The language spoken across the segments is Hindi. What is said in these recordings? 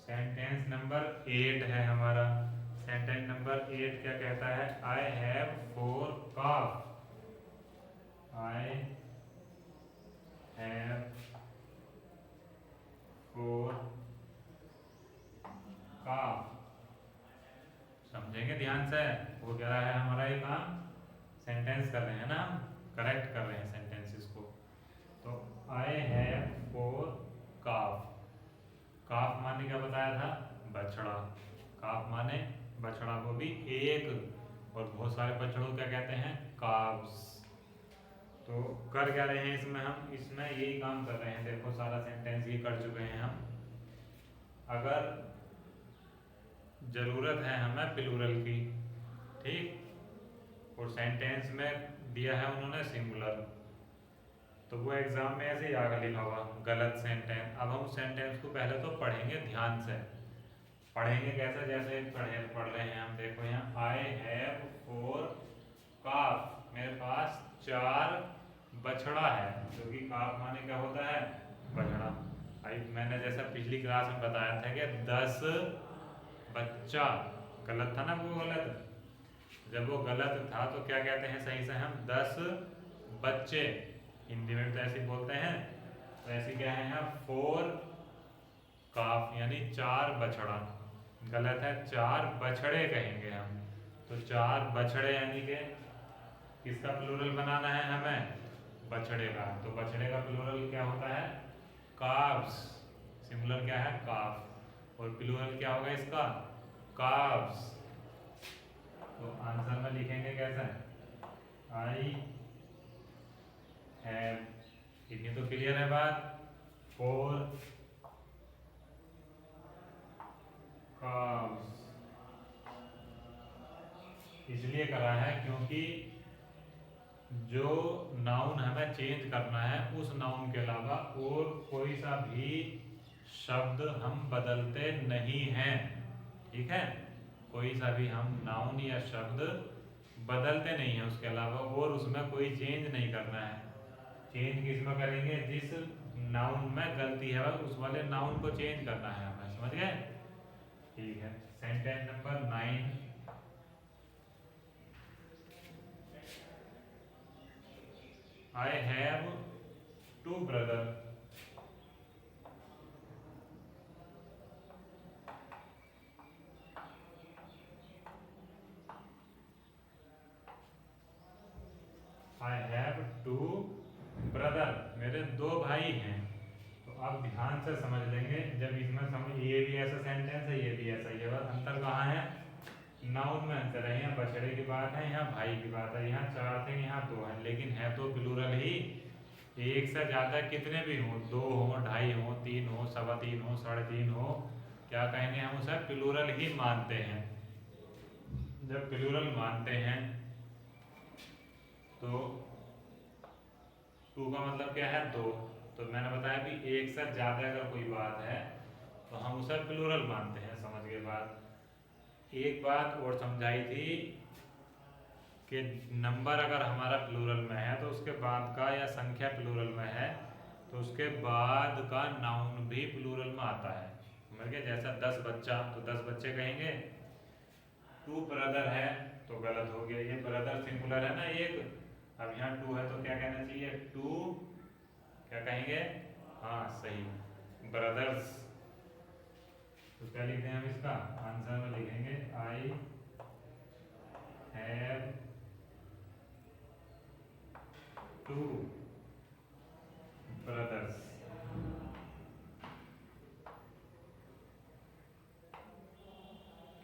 सेंटेंस नंबर 8 है हमारा। सेंटेंस नंबर 8 क्या कहता है? I have 4 calf. I have 4 काफ। समझेंगे ध्यान से। वो कह रहा है हमारा ये काम सेंटेंस कर रहे हैं ना, हम करेक्ट कर रहे हैं सेंटेंसेस को। तो आई हैव 4 काफ। काफ माने क्या बताया था? बछड़ा। काफ माने बछड़ा, वो भी एक। और बहुत सारे बछड़ों क्या कहते हैं? काव्स। तो कर क्या रहे हैं इसमें? हम इसमें यही काम कर रहे हैं। देखो सारा सेंटेंस ये कर चुके हैं हम। अगर जरूरत है हमें प्लूरल की, ठीक, और सेंटेंस में दिया है उन्होंने सिंगुलर, तो वो एग्जाम में ऐसे ही आगे लिखा हुआ गलत सेंटेंस। अब हम सेंटेंस को पहले तो पढ़ेंगे ध्यान से। पढ़ेंगे कैसे? जैसे पढ़ रहे हैं हम। देखो यहाँ आई हैव 4 काफ। मेरे पास 4 बछड़ा है, क्योंकि काफ माने क्या होता है? बछड़ा। आई मैंने जैसा पिछली क्लास में बताया था कि 10 बच्चा, गलत था ना वो? गलत, जब वो गलत था तो क्या कहते हैं सही से हम? 10 बच्चे। हिंदी में तो ऐसे ही बोलते हैं। तो ऐसे क्या है यहाँ? 4 काफ यानी 4 बछड़ा। गलत है, 4 बछड़े कहेंगे हम। तो 4 बछड़े यानी कि किसका प्लूरल बनाना है हमें? बछड़े का। तो बछड़े का प्लूरल क्या होता है? काव्स। सिंगुलर क्या है? काफ। और प्लूरल क्या होगा इसका? काव्स। तो आंसर में लिखेंगे कैसे? आई हैव, इतनी तो क्लियर है बात। 4 काव्स। इसलिए करा है क्योंकि जो नाउन हमें चेंज करना है उस नाउन के अलावा और कोई सा भी शब्द हम बदलते नहीं हैं। ठीक है, कोई सा भी हम नाउन या शब्द बदलते नहीं है उसके अलावा, और उसमें कोई चेंज नहीं करना है। चेंज किस में करेंगे? जिस नाउन में गलती है उस वाले नाउन को चेंज करना है हमें। समझ गए? ठीक है। Sentence number 9। I have 2 brother. I have 2 brother. मेरे 2 भाई हैं। तो आप ध्यान से समझ लेंगे। जब इसमें समझ, ये भी ऐसा सेंटेंस है, ये भी ऐसा ही है। बस अंतर कहाँ है? नाउन में अंतर है। यहाँ बछड़े की बात है, यहाँ भाई की बात है। यहाँ 4 थे, यहाँ 2 हैं, लेकिन है तो प्लूरल ही। एक से ज्यादा कितने भी हों, 2 हो, 2.5 हो, 3 हो, 3.25 हो, 3.5 हो, क्या कहेंगे हम? उसे प्लूरल ही मानते हैं। जब प्लूरल मानते हैं तो 2 का मतलब क्या है? 2। तो मैंने बताया भी एक से ज्यादा अगर कोई बात है तो हम उसे प्लूरल मानते हैं। समझ गए बात? एक बात और समझाई थी कि नंबर अगर हमारा प्लूरल में है तो उसके बाद का, या संख्या प्लूरल में है तो उसके बाद का नाउन भी प्लूरल में आता है। समझ गए? जैसा 10 बच्चा, तो 10 बच्चे कहेंगे। 2 ब्रदर है तो गलत हो गया, ये ब्रदर सिंगुलर है ना एक। अब यहाँ 2 है तो क्या कहना चाहिए? 2 क्या कहेंगे? हाँ सही, ब्रदर्स। तो क्या लिखते हैं हम? इसका आंसर में लिखेंगे आई हैव 2 ब्रदर्स।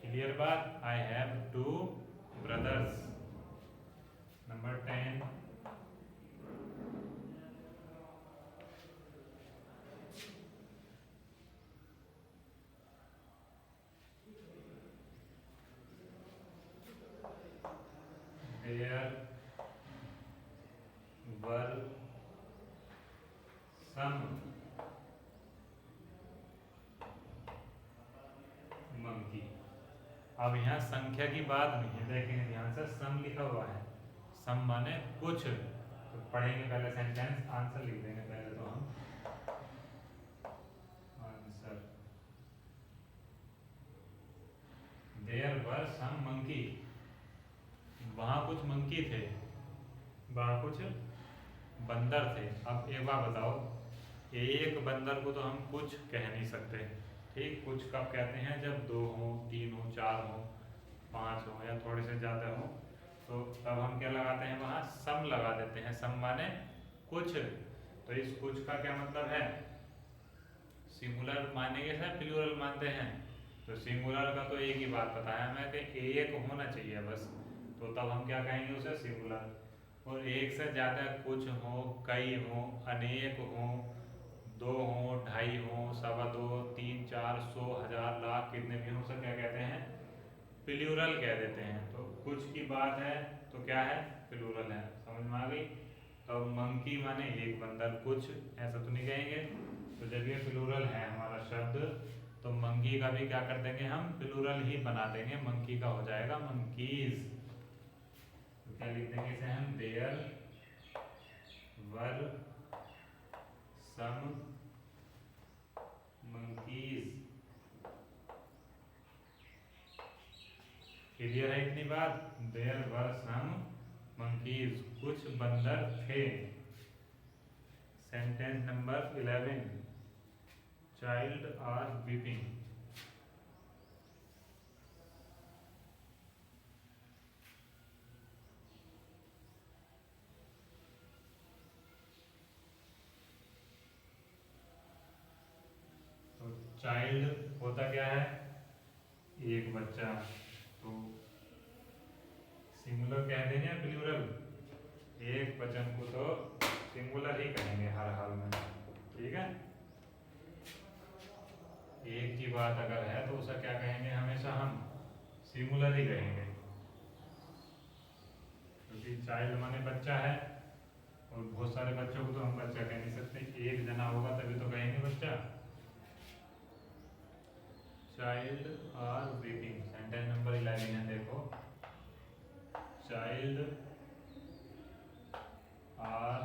क्लियर बात? I have 2 brothers. Number 10। There were some monkey. अब यहाँ संख्या की बात नहीं है, देखेंगे ध्यान से। सम लिखा हुआ है, सम माने कुछ। तो पढ़ेंगे पहले सेंटेंस, आंसर लिख देंगे पहले तो हम। आंसर सम मंकी, वहाँ कुछ मंकी थे, वहाँ कुछ बंदर थे। अब एक बात बताओ, एक बंदर को तो हम कुछ कह नहीं सकते, ठीक। कुछ कब कहते हैं, जब दो हो, तीन हो, चार हो, पाँच हो या थोड़े से ज़्यादा हो, तो तब हम क्या लगाते हैं, वहाँ सम लगा देते हैं। सम माने कुछ। तो इस कुछ का क्या मतलब है, सिंगुलर मानेंगे सर, प्लूरल मानते हैं। तो सिंगुलर का तो एक ही बात पता है हमें कि एक होना चाहिए बस, तो तब हम क्या कहेंगे उसे, सिंगुलर। और एक से ज़्यादा कुछ हो, कई हो, अनेक हो, दो हो, ढाई हो, सवा दो, तीन, चार, सौ, हजार, लाख, कितने भी हो, सब क्या कहते हैं, प्लूरल कह देते हैं। तो कुछ की बात है तो क्या है, प्लूरल है। समझ में आ गई। तो मंकी माने एक, बंदर कुछ, ऐसा तो नहीं कहेंगे। तो जब ये प्लूरल है हमारा शब्द, तो मंकी का भी क्या कर देंगे हम, प्लूरल ही बना देंगे। मंकी का हो जाएगा मंकीज। तो क्या लिख देंगे इसे हम, there were some monkeys. Clear है इतनी बात, देयर वर सम मंकीज, कुछ बंदर थे। Sentence number 11, child are weeping. तो चाइल्ड होता क्या है, एक बच्चा। तो सिंगुलर कह देंगे या प्लूरल, एक वचन को तो सिंगुलर ही कहेंगे हर हाल में, ठीक है। एक की बात अगर है तो उसे क्या कहेंगे, हमेशा हम सिंगुलर ही कहेंगे, क्योंकि चाइल्ड माने बच्चा है, और बहुत सारे बच्चों को तो हम बच्चा कह नहीं सकते, एक जना होगा तभी तो कहेंगे बच्चा। Child are weeping, sentence number 11 है, देखो। Child are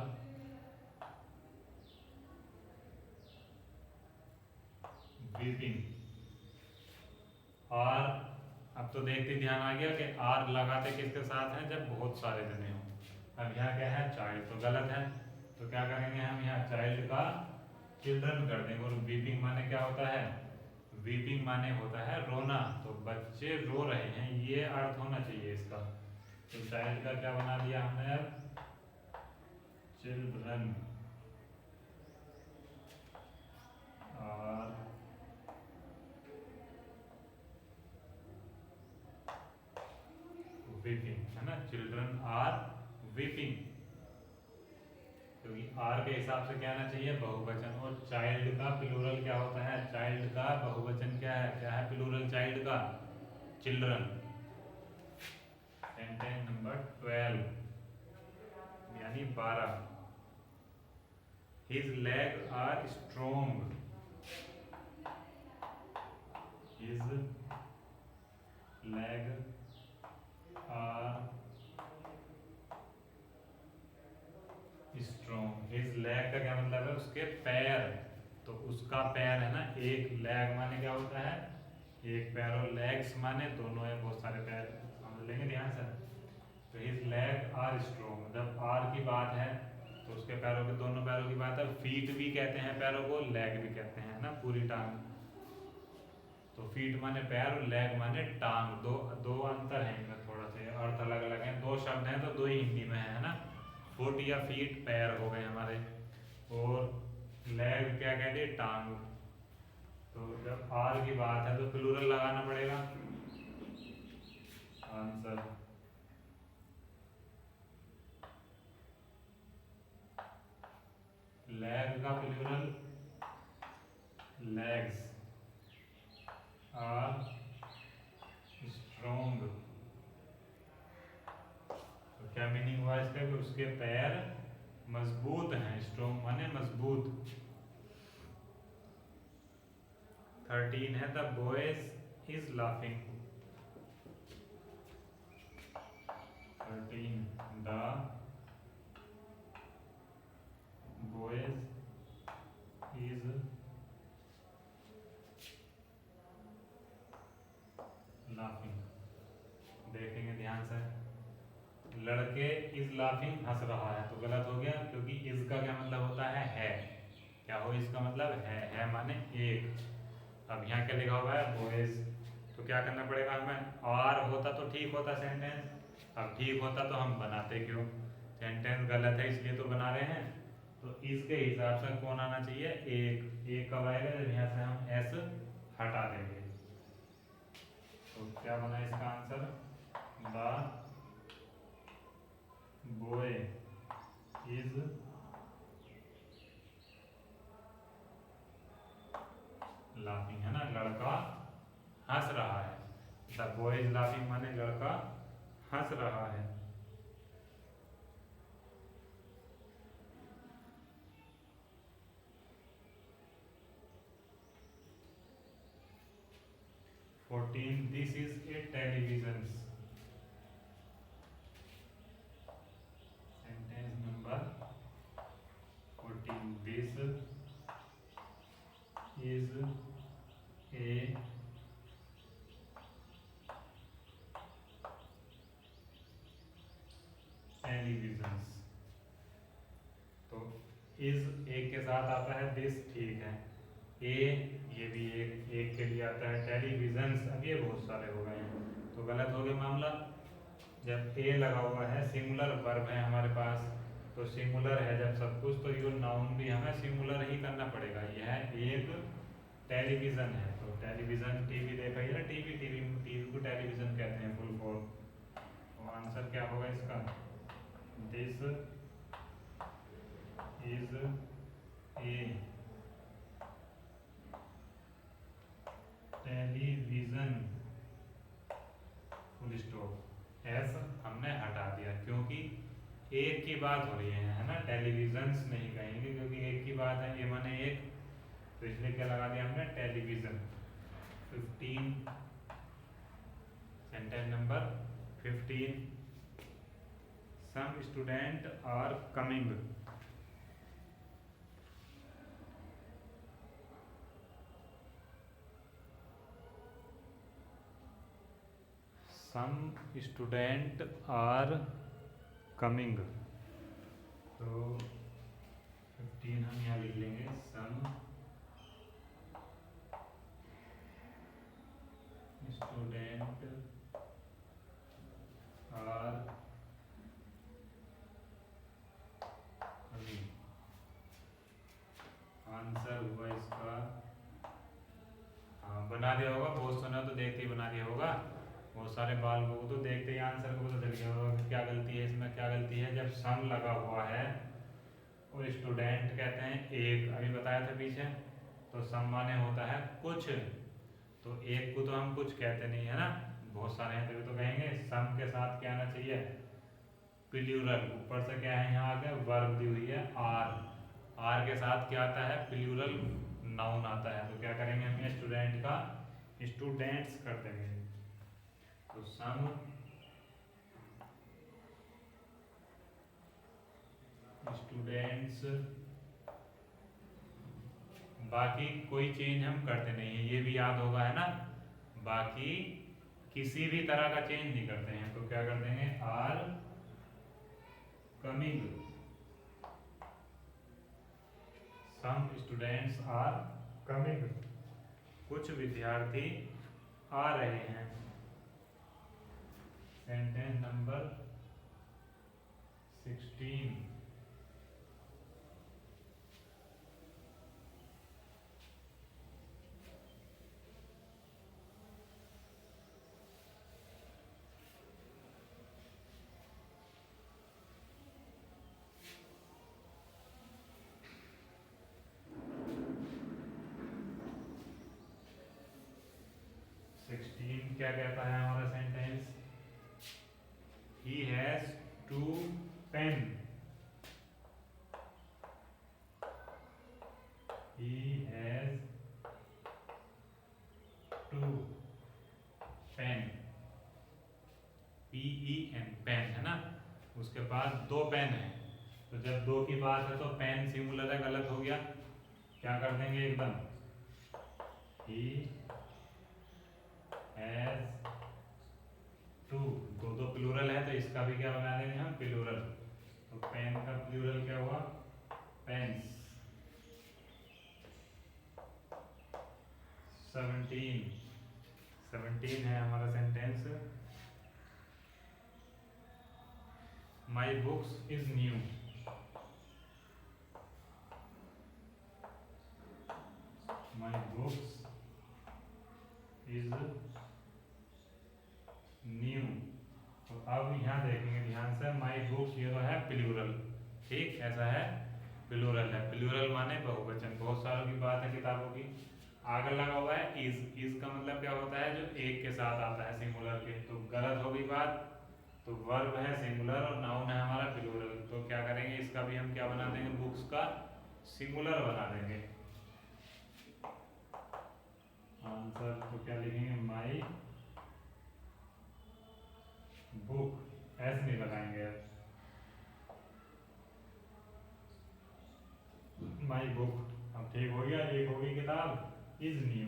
weeping. आर, अब तो देखते ध्यान आ गया कि आर लगाते किसके साथ है, जब बहुत सारे जने हो। अब यहाँ क्या है, चाइल्ड, तो गलत है। तो क्या करेंगे हम, यहाँ चाइल्ड का चिल्ड्रन कर देंगे। और वीपिंग माने क्या होता है, वीपिंग माने होता है रोना। तो बच्चे रो रहे हैं, ये अर्थ होना चाहिए इसका। तो चाइल्ड का क्या बना दिया हमने अब, चिल्ड्रन आर वीपिंग, है ना, चिल्ड्रन आर वीपिंग, क्योंकि आर के हिसाब से क्या आना चाहिए, बहुवचन। और चाइल्ड का प्लूरल क्या होता है, चाइल्ड का बहुवचन क्या है प्लूरल चाइल्ड का, चिल्ड्रन। सेंटेंस नंबर 12 यानी 12, his leg are strong, his leg are strong. His leg का क्या मतलब है, उसके पैर। तो उसका पैर है ना, एक लेग माने क्या होता है, एक पैर, और लेग्स माने दोनों है, बहुत सारे पैर, समझ लेंगे ध्यान से। तो हिज लेग आर स्ट्रोंग, जब आर की बात है तो उसके पैरों के, दोनों पैरों की बात है। फीट भी कहते हैं पैरों को, लेग भी कहते हैं ना, पूरी टांग। तो फीट माने पैर और लेग माने टांग, दो दो अंतर है इनमें, थोड़ा सा अर्थ अलग अलग है। दो शब्द हैं तो दो ही हिंदी में है ना, फुट या फीट पैर हो गए हमारे, और लेग क्या कहते हैं, टांग। तो जब आर की बात है तो प्लूरल लगाना पड़ेगा, आंसर। लेग का प्लूरल लेग्स आर स्ट्रोंग। तो क्या मीनिंग हुआ इसका, कि उसके पैर मजबूत हैं, स्ट्रोंग माने मजबूत। 13 है, the boys is laughing. 13, the boys is laughing. ध्यान से, लड़के इज लाफिंग हंस रहा है, तो गलत हो गया, क्योंकि इज का क्या मतलब होता है। क्या हो इसका मतलब है माने एक। अब यहाँ क्या लिखा हुआ है बॉयज, तो क्या करना पड़ेगा हमें, आर होता तो ठीक होता सेंटेंस, अब ठीक होता तो हम बनाते क्यों, सेंटेंस गलत है इसलिए तो बना रहे हैं। तो इसके हिसाब से कौन आना चाहिए, एक कब आएगा, जब यहाँ से हम एस हटा देंगे। तो क्या बना इसका answer, the boy is laughing, है ना, लड़का हंस रहा है। द बॉय इज लाफिंग माने लड़का हंस रहा है। This is a television, sentence number 14, this is a television. तो इज एक के साथ आता है, दिस ठीक है, ये भी एक के लिए आता है, टेलीविजन अब ये बहुत सारे हो गए हैं, तो गलत हो गया मामला। जब ए लगा हुआ है, सिंगुलर वर्ब है हमारे पास, तो सिंगुलर है जब सब कुछ, तो ये नाउन भी हमें सिंगुलर ही करना पड़ेगा। यह एक टेलीविजन है, तो टेलीविजन टीवी देखा ही ना, टीवी टीवी टीवी को टेलीविजन कहते हैं फुल फॉर्म। तो आंसर क्या होगा इसका, this is a television, full stop, S हमने हटा दिया क्योंकि एक की बात हो रही है ना, टेलीविजन नहीं कहेंगे क्योंकि एक की बात है, ये माने एक, तो इसलिए क्या लगा दिया हमने, television. 15, sentence number 15, some student are coming, some student are coming, तो 15 हम यहाँ लिख लेंगे, some student are coming. Answer हुआ इसका, हाँ बना दिया होगा, बहुत सुना तो देखते ही बना दिया होगा, बहुत सारे बाल को तो देखते ही आंसर को पता चल गया होगा क्या गलती है इसमें, क्या गलती है, जब सम लगा हुआ है और स्टूडेंट कहते हैं एक, अभी बताया था पीछे, तो सम माने होता है कुछ, तो एक को तो हम कुछ कहते नहीं है ना, बहुत सारे हैं तभी तो कहेंगे। सम के साथ क्या आना चाहिए, प्लूरल, ऊपर से क्या है यहाँ आगे वर्ब दी हुई है आर, आर के साथ क्या आता है, प्लूरल नाउन आता है, तो क्या करेंगे हम स्टूडेंट का स्टूडेंट्स कर देंगे, तो सम स्टूडेंट्स। बाकी कोई चेंज हम करते नहीं है, ये भी याद होगा है ना, बाकी किसी भी तरह का चेंज नहीं करते हैं, तो क्या कर देंगे, are coming, some students are coming, कुछ विद्यार्थी आ रहे हैं। सेंटेंस नंबर 16, क्या कहता है हमारा sentence, he has to pen, he has to pen, PEN pen है ना, उसके पास दो पेन है, तो जब दो की बात है तो पेन सिंगुलर है, गलत हो गया, क्या कर देंगे एकदम, ही हैज टू, दो दो प्लूरल इसका भी क्या बना देंगे हम, प्लूरल। तो पेन का प्लूरल क्या हुआ, पेन्स। 17 है हमारा sentence. My books is new. My books is new. तो अब यहाँ देखेंगे ध्यान से, माई बुक्स ये तो है प्लूरल, ठीक, ऐसा है प्लूरल है। प्लूरल माने बहुवचन, बहुत सारों की बात है किताबों की। आगे लगा हुआ है इज का मतलब क्या होता है, जो एक के साथ आता है सिंगुलर के। तो गलत हो गई बात, तो वर्ब है सिंगुलर और नाउन है हमारा प्लूरल। तो क्या करेंगे, इसका भी हम क्या बना देंगे, बुक्स का सिंगुलर बना देंगे। आंसर तो क्या लिखेंगे, माई बुक, ऐसे नहीं लगाएंगे, माई बुक। अब ठीक हो गया, एक होगी किताब इज न्यू।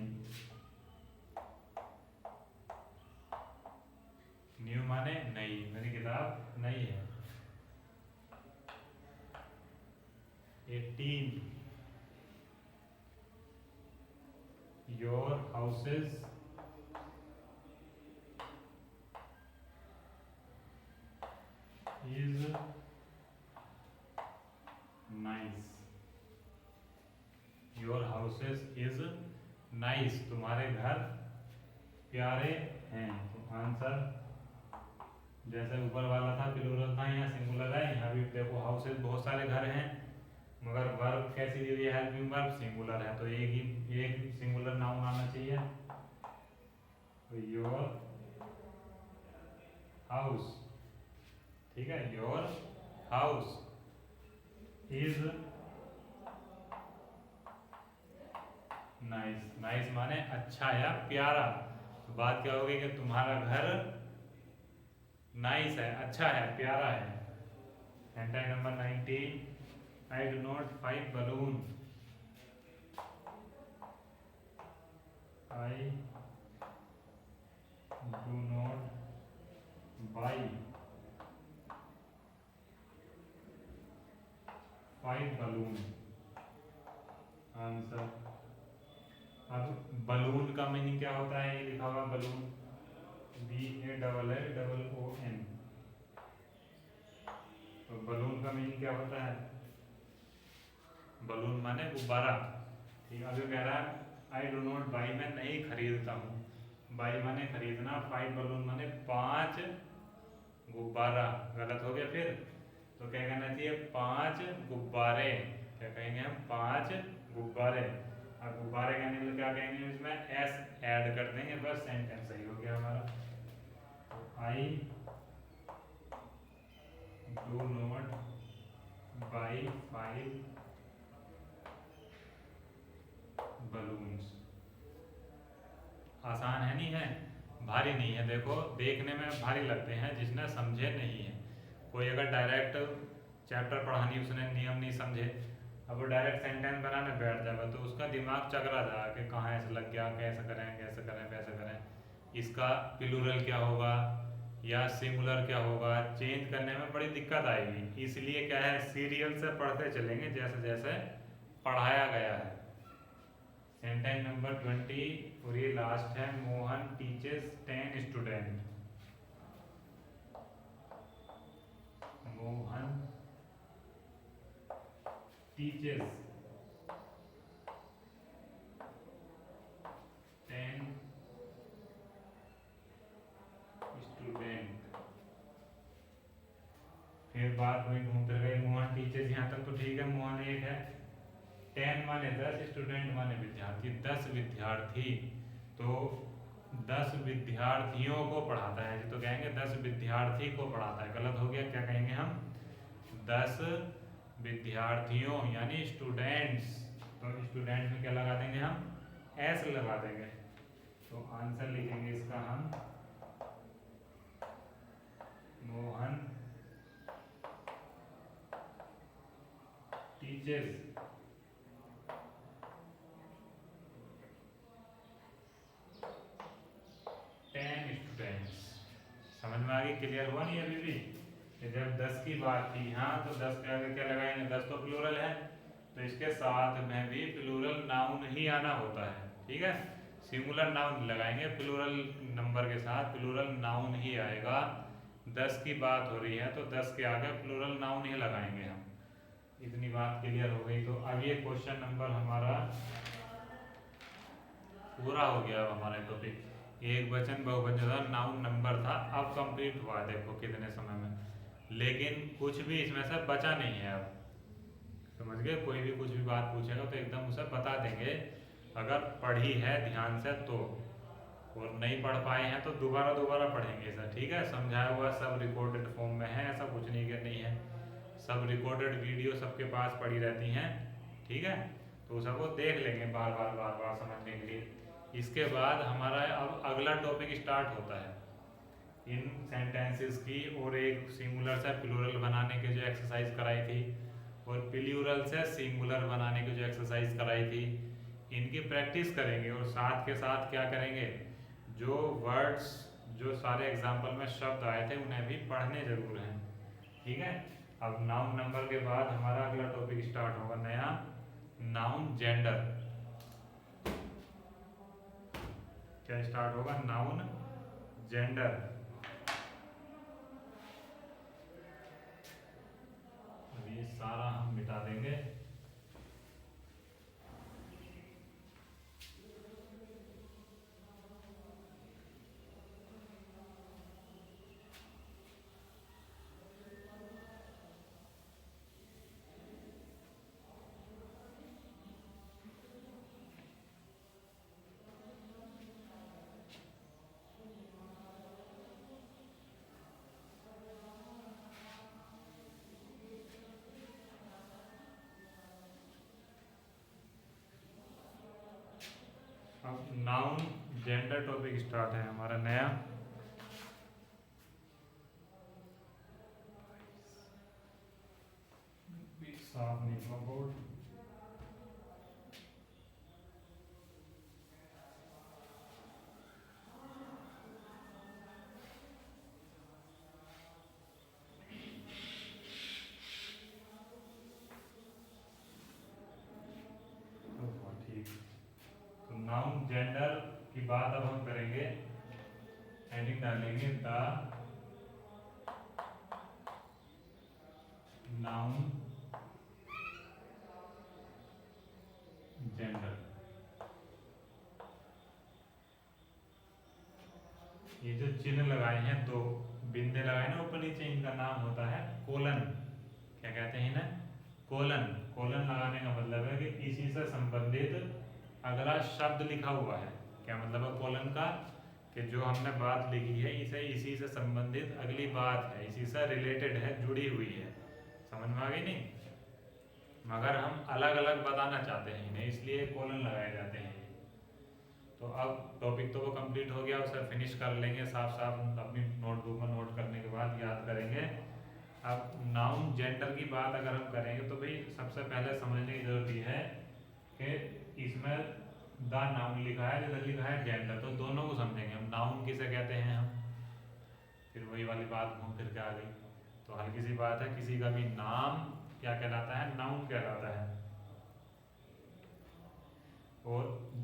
न्यू माने नई, मेरी किताब नई है। 18 your houses is nice. Your houses is nice, तुम्हारे घर प्यारे हैं। तो आंसर जैसे ऊपर वाला था प्लूरल था, यहाँ सिंगुलर है। यहाँ भी देखो हाउसेस बहुत सारे घर हैं, मगर वर्ब कैसी दी हुई है, हेल्पिंग वर्ब सिंगुलर है। तो एक सिंगुलर नाउन आना चाहिए। तो योर हाउस, ठीक है, your house is nice. Nice माने अच्छा या प्यारा। तो बात क्या होगी कि तुम्हारा घर नाइस है, अच्छा है, प्यारा है। Sentence number 19, I do not by balloon. I do not by 5 balloon. Answer, अब बलून का मीनिंग क्या होता है, ये लिखा हुआ बलून, BALLON। तो बलून का मीनिंग क्या होता है, बलून माने गुब्बारा, ठीक। अभी कह रहा है आई डू नॉट बाई, मैं नहीं खरीदता हूँ, बाई माने खरीदना, 5 बलून माने 5 गुब्बारा। गलत हो गया फिर, तो क्या कहना चाहिए, 5 गुब्बारे। क्या कहेंगे हम, 5 गुब्बारे। और गुब्बारे कहने के लिए क्या कहेंगे, इसमें एस ऐड कर देंगे, बस सेंटेंस सही हो गया हमारा। तो I do not by 5 balloons. आसान है, नहीं है, भारी नहीं है। देखो देखने में भारी लगते हैं, जिसने समझे नहीं है। कोई अगर डायरेक्ट चैप्टर पढ़ानी उसने नियम नहीं समझे, अब वो डायरेक्ट सेंटेंस बनाने बैठ जाएगा तो उसका दिमाग चकरा जाएगा कि कहाँ ऐसे लग गया, कैसे करें कैसे करें कैसे करें, इसका प्लूरल क्या होगा या सिंगुलर क्या होगा, चेंज करने में बड़ी दिक्कत आएगी। इसलिए क्या है, सीरियल से पढ़ते चलेंगे जैसे जैसे पढ़ाया गया है। सेंटेंस नंबर 20 और ये लास्ट है, Mohan teaches 10 student. Mohan teaches 10 student. फिर बात वही घूम फिर गई, मोहन टीचर्स, यहाँ तक तो ठीक है, मोहन एक है, 10 माने 10, स्टूडेंट माने विद्यार्थी, 10 विद्यार्थी। तो 10 विद्यार्थियों को पढ़ाता है, तो कहेंगे 10 विद्यार्थी को पढ़ाता है। गलत हो गया, क्या कहेंगे हम, 10 विद्यार्थियों यानी स्टूडेंट्स। तो स्टूडेंट में क्या लगा देंगे हम, एस लगा देंगे। तो आंसर लिखेंगे इसका हम, मोहन टीचर्स 10 स्टूडेंट्स। समझ में में आ गई? क्लियर हुआ नहीं अभी भी कि जब 10 की बात थी यहाँ तो 10 के आगे क्या लगाएंगे? 10 तो प्लूरल है, तो इसके साथ में भी प्लूरल नाउन ही आना होता है, ठीक है। सिंगुलर नाउन लगाएंगे, प्लूरल नंबर के साथ प्लूरल नाउन ही आएगा। 10 की बात हो रही है तो 10 के आगे प्लूरल नाउन ही लगाएंगे हम। इतनी बात क्लियर हो गई। तो अब ये क्वेश्चन नंबर हमारा पूरा हो गया। अब हमारा टॉपिक एक वचन बहुवचन था, नाउन नंबर था, अब कंप्लीट हुआ देखो कितने समय में। लेकिन कुछ भी इसमें से बचा नहीं है। अब समझ गए? कोई भी कुछ भी बात पूछेगा तो एकदम उसे बता देंगे, अगर पढ़ी है ध्यान से तो, और नहीं पढ़ पाए हैं तो दोबारा दोबारा पढ़ेंगे सर, ठीक है। समझाया हुआ सब रिकॉर्डेड फॉर्म में है, ऐसा कुछ नहीं कि नहीं है, सब रिकॉर्डेड वीडियो सबके पास पड़ी रहती हैं, ठीक है। तो सबको देख लेंगे बार बार समझने के लिए। इसके बाद हमारा अब अगला टॉपिक स्टार्ट होता है इन सेंटेंसेस की, और एक सिंगुलर से प्लूरल बनाने की जो एक्सरसाइज कराई थी, और प्लूरल से सिंगुलर बनाने की जो एक्सरसाइज कराई थी, इनकी प्रैक्टिस करेंगे। और साथ के साथ क्या करेंगे, जो वर्ड्स, जो सारे एग्जाम्पल में शब्द आए थे उन्हें भी पढ़ने जरूर हैं, ठीक है। अब नाउन नंबर के बाद हमारा अगला टॉपिक स्टार्ट होगा नया, नाउन जेंडर। क्या स्टार्ट होगा? Noun gender. अब ये सारा हम मिटा देंगे। अब नाउन जेंडर टॉपिक स्टार्ट है हमारा नया। साफ नहीं हुआ बोर्ड। ठीक, तो नाउन जेंडर की बात अब हम करेंगे। हेडिंग डालेंगे द नाउन जेंडर। ये जो चिन्ह लगाए हैं, दो बिंदे लगाए ना ऊपर नीचे, इनका नाम होता है कोलन। क्या कहते हैं ना? कोलन। कोलन लगाने का मतलब है कि इसी से संबंधित अगला शब्द लिखा हुआ है। क्या मतलब है कोलन का? कि जो हमने बात लिखी है इसे, इसी से संबंधित अगली बात है, इसी से रिलेटेड है, जुड़ी हुई है। समझ में आ गई नहीं? मगर हम अलग अलग बताना चाहते हैं इन्हें, इसलिए कोलन लगाए जाते हैं। तो अब टॉपिक तो वो कंप्लीट हो गया, उसे फिनिश कर लेंगे साफ साफ अपनी नोटबुक में नोट करने के बाद याद करेंगे। अब नाउन जेंडर की बात अगर हम करेंगे तो भाई सबसे पहले समझने की जरूरत यह है कि इसमें द नाउन लिखा है, इधर लिखा है जेंडर, तो दोनों को समझेंगे हम। नाउन किसे कहते हैं हम, फिर वही वाली बात घूम फिर के आ गई। तो हल्की सी बात है, किसी का भी नाम क्या कहलाता है? नाउन कहलाता है। और